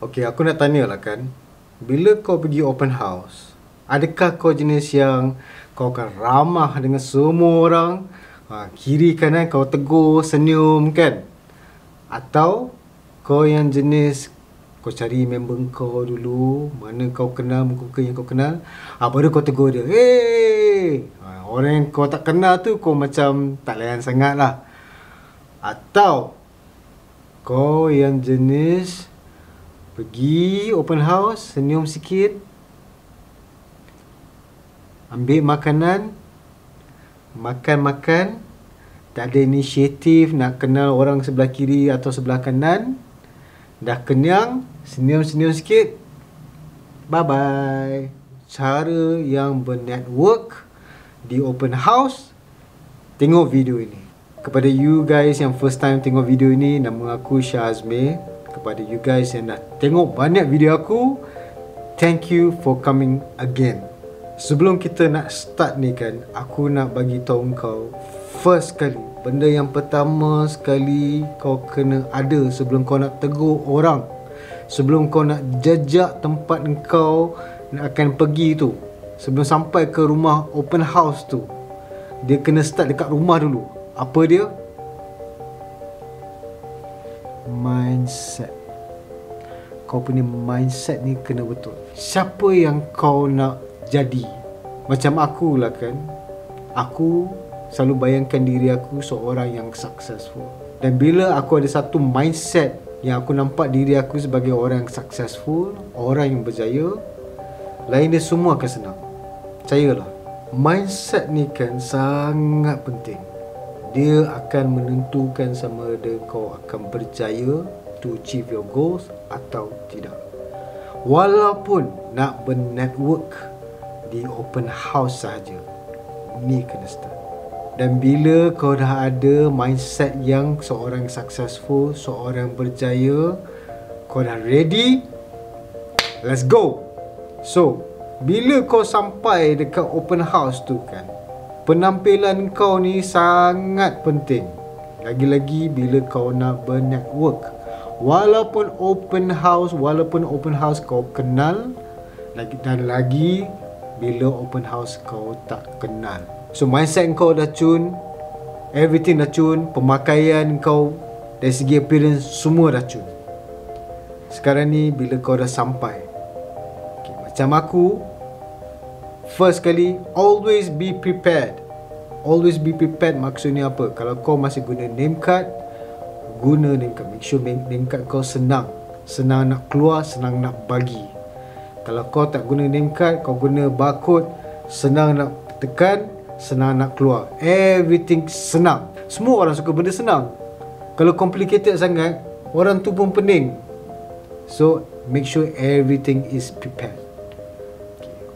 Okay, aku nak tanya lah kan. Bila kau pergi open house, adakah kau jenis yang kau akan ramah dengan semua orang? Kiri kanan kau tegur, senyum kan? Atau kau yang jenis kau cari member kau dulu, mana kau kenal, muka-muka yang kau kenal, baru kau tegur dia. Hey! Orang yang kau tak kenal tu kau macam tak layan sangat lah. Atau kau yang jenis pergi open house, senyum sikit, ambil makanan, makan-makan, tak ada inisiatif nak kenal orang sebelah kiri atau sebelah kanan, dah kenyang, senyum-senyum sikit, bye-bye. Cara yang bernetwork di open house, tengok video ini. Kepada you guys yang first time tengok video ini, nama aku Syah Azmi. Kepada you guys yang dah tengok banyak video aku, thank you for coming again. Sebelum kita nak start ni kan, aku nak bagi tahu kau, first kali, benda yang pertama sekali kau kena ada sebelum kau nak tegur orang, sebelum kau nak jejak tempat kau nak akan pergi tu, sebelum sampai ke rumah open house tu, dia kena start dekat rumah dulu. Apa dia? Mindset. Kau punya mindset ni kena betul. Siapa yang kau nak jadi? Macam aku lah kan, aku selalu bayangkan diri aku seorang yang successful. Dan bila aku ada satu mindset yang aku nampak diri aku sebagai orang yang successful, orang yang berjaya, lain dia semua akan senang. Percayalah, mindset ni kan sangat penting. Dia akan menentukan sama ada kau akan berjaya to achieve your goals atau tidak. Walaupun nak bernetwork di open house sahaja, ni kena start. Dan bila kau dah ada mindset yang seorang successful, seorang berjaya, kau dah ready, let's go. So, bila kau sampai dekat open house tu kan, penampilan kau ni sangat penting. Lagi-lagi bila kau nak bernetwork. Walaupun open house kau kenal, dan lagi bila open house kau tak kenal. So mindset kau dah cun, everything dah cun, pemakaian kau dari segi appearance semua dah cun. Sekarang ni bila kau dah sampai, okay, macam aku, first kali, always be prepared. Always be prepared maksudnya apa? Kalau kau masih guna name card, guna name card. Make sure name card kau senang. Senang nak keluar, senang nak bagi. Kalau kau tak guna name card, kau guna barcode, senang nak tekan, senang nak keluar. Everything senang. Semua orang suka benda senang. Kalau complicated sangat, orang tu pun pening. So, make sure everything is prepared.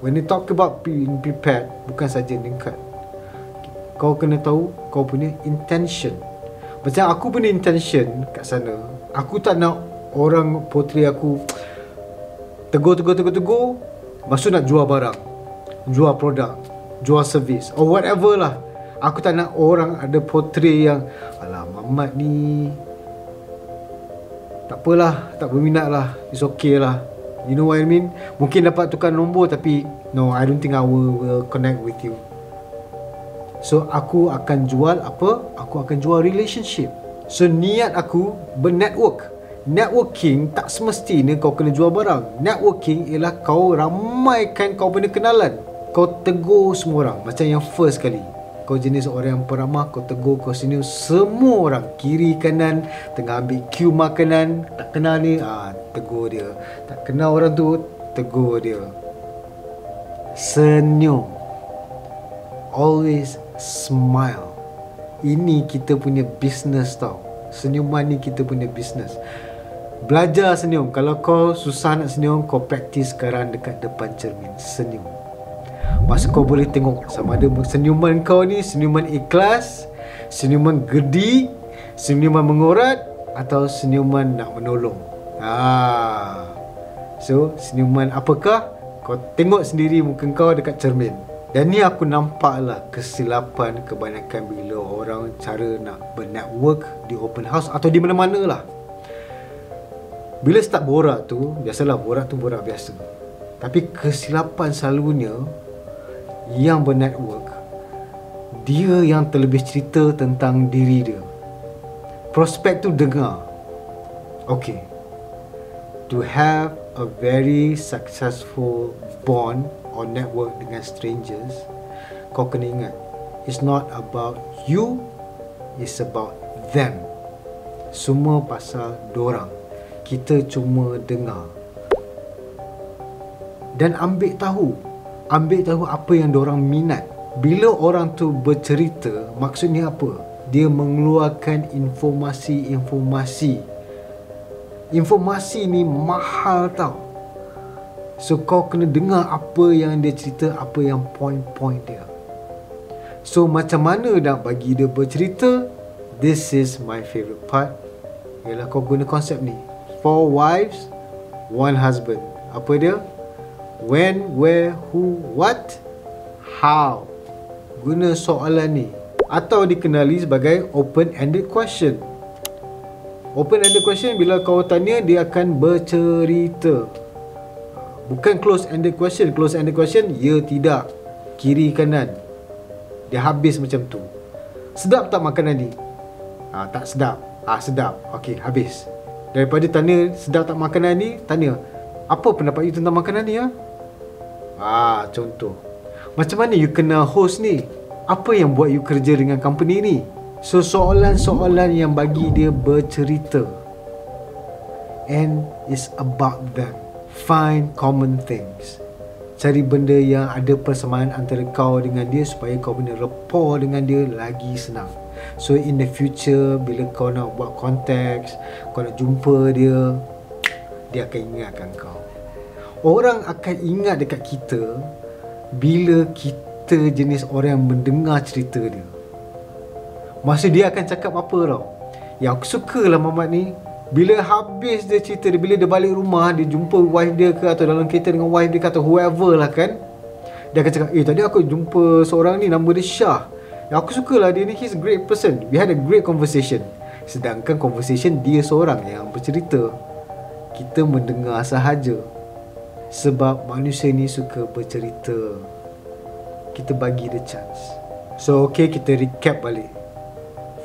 When you talk about being prepared, bukan saja name card. Kau kena tahu kau punya intention. Macam aku punya intention kat sana, aku tak nak orang portray aku tegur, maksud nak jual barang, jual produk, jual servis or whatever lah. Aku tak nak orang ada portray yang, alah Muhammad ni tak apalah, tak berminat lah, it's okay lah. You know what I mean? Mungkin dapat tukar nombor tapi no, I don't think I will connect with you. So aku akan jual apa? Aku akan jual relationship. So niat aku bernetwork. Networking tak semestinya kau kena jual barang. Networking ialah kau ramaikan kau punya kenalan. Kau tegur semua orang. Macam yang first kali, kau jenis orang yang peramah, kau tegur, kau senyum semua orang, kiri kanan, tengah ambil queue makanan, tak kenal ni, tegur dia. Tak kenal orang tu, tegur dia. Senyum. Always smile. Ini kita punya business tau. Senyuman ni kita punya business. Belajar senyum. Kalau kau susah nak senyum, kau praktis sekarang dekat depan cermin. Senyum. Masa kau boleh tengok sama ada senyuman kau ni senyuman ikhlas, senyuman gedi, senyuman mengorat, atau senyuman nak menolong. So senyuman apakah? Kau tengok sendiri muka kau dekat cermin. Dan ni aku nampak lah kesilapan kebanyakan bila orang cara nak bernetwork di open house atau di mana-mana lah. Bila start borak tu, biasalah borak tu borak biasa. Tapi kesilapan selalunya yang bernetwork, dia yang terlebih cerita tentang diri dia. Prospek tu dengar. Okay, to have a very successful bond or network dengan strangers, kau kena ingat, it's not about you, it's about them. Semua pasal dorang. Kita cuma dengar dan ambil tahu apa yang dorang minat. Bila orang tu bercerita, maksudnya apa? Dia mengeluarkan informasi ni mahal tau. So kau kena dengar apa yang dia cerita, apa yang point-point dia. So macam mana nak bagi dia bercerita? This is my favourite part. Ialah kau guna konsep ni, 4 wives, 1 husband. Apa dia? When, where, who, what, how. Guna soalan ni, atau dikenali sebagai open-ended question. Open-ended question, bila kau tanya, dia akan bercerita. Bukan close-ended question. Close-ended question, ya tidak, kiri kanan, dia habis macam tu. Sedap tak makanan ni? Tak sedap. Sedap. Okey, habis. Daripada tanya sedap tak makanan ni, tanya apa pendapat you tentang makanan ni? Contoh, macam mana you kenal host ni? Apa yang buat you kerja dengan company ni? So soalan-soalan yang bagi dia bercerita. And it's about them. Find common things. Cari benda yang ada persamaan antara kau dengan dia, supaya kau punya rapport dengan dia lagi senang. So in the future, bila kau nak buat konteks, kau nak jumpa dia, dia akan ingatkan kau. Orang akan ingat dekat kita bila kita jenis orang yang mendengar cerita dia. Masa dia akan cakap apa tau, yang aku suka lah Mamat ni, bila habis dia cerita dia, bila dia balik rumah, dia jumpa wife dia ke, atau dalam kereta dengan wife dia ke, atau whoever lah kan, dia akan cakap, tadi aku jumpa seorang ni, nama dia Syah. Yang aku suka lah dia ni, he's a great person, we had a great conversation. Sedangkan conversation dia seorang yang bercerita, kita mendengar sahaja. Sebab manusia ni suka bercerita, kita bagi dia chance. So okay, kita recap balik.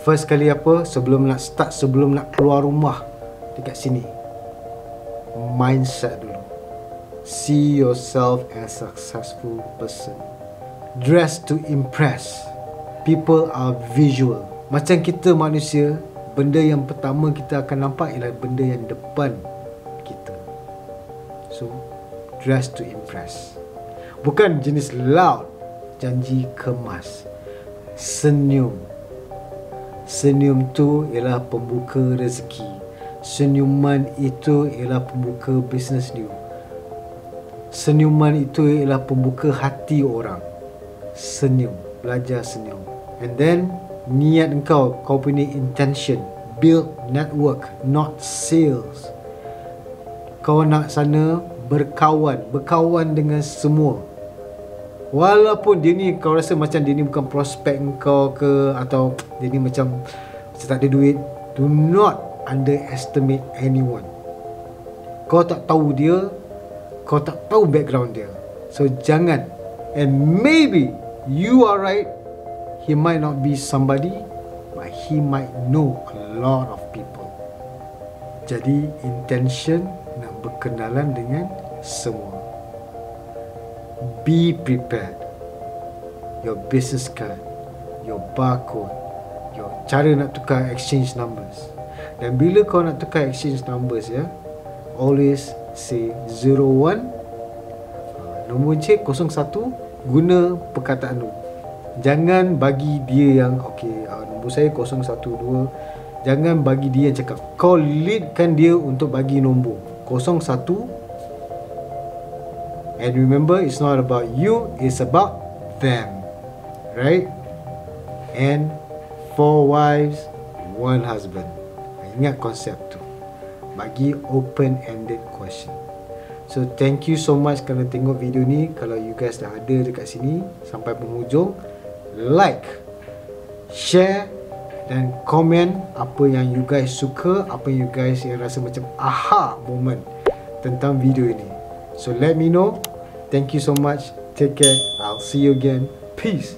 First kali apa, sebelum nak keluar rumah dekat sini, mindset dulu. See yourself as a successful person. Dress to impress. People are visual. Macam kita manusia, benda yang pertama kita akan nampak ialah benda yang depan kita. So dress to impress. Bukan jenis loud, janji kemas. Senyum. Senyum tu ialah pembuka rezeki. Senyuman itu ialah pembuka bisnes new. Senyuman itu ialah pembuka hati orang. Senyum, belajar senyum. And then niat kau punya intention, build network, not sales. Kau nak sana berkawan dengan semua. Walaupun dia ni kau rasa macam dia ni bukan prospek kau ke, atau dia ni macam tak ada duit, do not underestimate anyone. Kau tak tahu dia, kau tak tahu background dia. So jangan. And maybe you are right, he might not be somebody, but he might know a lot of people. Jadi intention nak berkenalan dengan semua. Be prepared. Your business card, your barcode, your cara nak tukar exchange numbers. Dan bila kau nak tukar exchange numbers, always say 01, nombor encik 01, guna perkataan tu. Jangan bagi dia yang nombor saya 012. Jangan bagi dia yang cakap. Kau leadkan dia untuk bagi nombor 01. And remember, it's not about you, it's about them. Right? And 4 wives, 1 husband. Ingat konsep tu. Bagi open-ended question. So thank you so much kerana tengok video ni. Kalau you guys dah ada dekat sini sampai penghujung, like, share dan komen apa yang you guys suka, apa yang you guys yang rasa macam aha moment tentang video ini. So let me know. Thank you so much. Take care. I'll see you again. Peace.